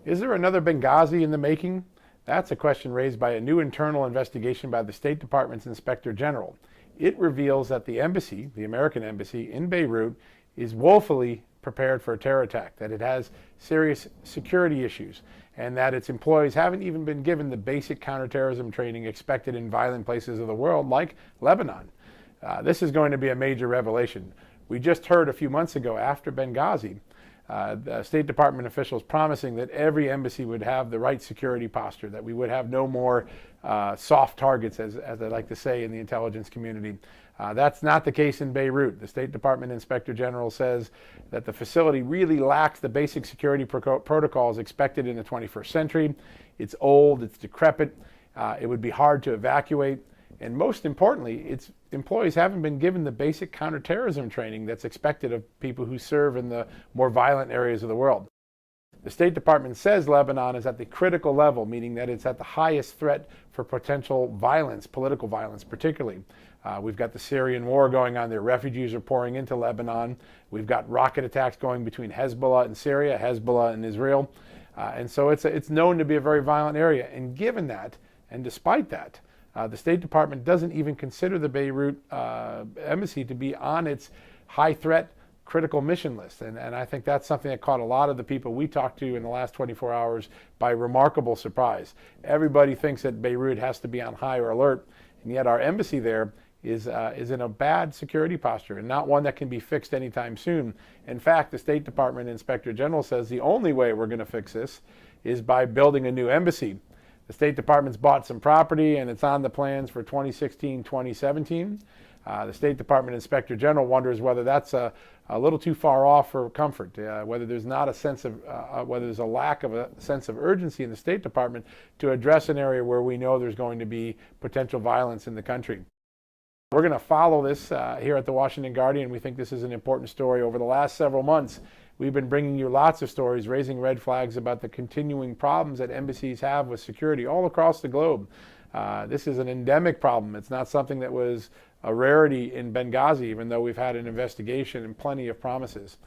Is there another Benghazi in the making? That's a question raised by a new internal investigation by the State Department's Inspector General. It reveals that the embassy, the American embassy in Beirut, is woefully prepared for a terror attack, that it has serious security issues, and that its employees haven't even been given the basic counterterrorism training expected in violent places of the world like Lebanon. This is going to be a major revelation. We just heard a few months ago after Benghazi, the State Department officials promising that every embassy would have the right security posture, that we would have no more soft targets, as they like to say in the intelligence community. That's not the case in Beirut. The State Department Inspector General says that the facility really lacks the basic security protocols expected in the 21st century. It's old, it's decrepit, it would be hard to evacuate, and most importantly, its employees haven't been given the basic counterterrorism training that's expected of people who serve in the more violent areas of the world. The State Department says Lebanon is at the critical level, meaning that it's at the highest threat for potential violence, political violence particularly. We've got the Syrian war going on there. Refugees are pouring into Lebanon. We've got rocket attacks going between Hezbollah and Syria, Hezbollah and Israel. And so it's known to be a very violent area. And given that, and despite that, the State Department doesn't even consider the Beirut embassy to be on its high threat critical mission list. And I think that's something that caught a lot of the people we talked to in the last 24 hours by remarkable surprise. Everybody thinks that Beirut has to be on high alert, and yet our embassy there is in a bad security posture and not one that can be fixed anytime soon. In fact, the State Department Inspector General says the only way we're going to fix this is by building a new embassy. The State Department's bought some property and it's on the plans for 2016, 2017. The State Department Inspector General wonders whether that's a little too far off for comfort, whether there's not a sense of, whether there's a lack of a sense of urgency in the State Department to address an area where we know there's going to be potential violence in the country. We're going to follow this here at the Washington Guardian. We think this is an important story. Over the last several months, we've been bringing you lots of stories, raising red flags about the continuing problems that embassies have with security all across the globe. This is an endemic problem. It's not something that was a rarity in Benghazi, even though we've had an investigation and plenty of promises.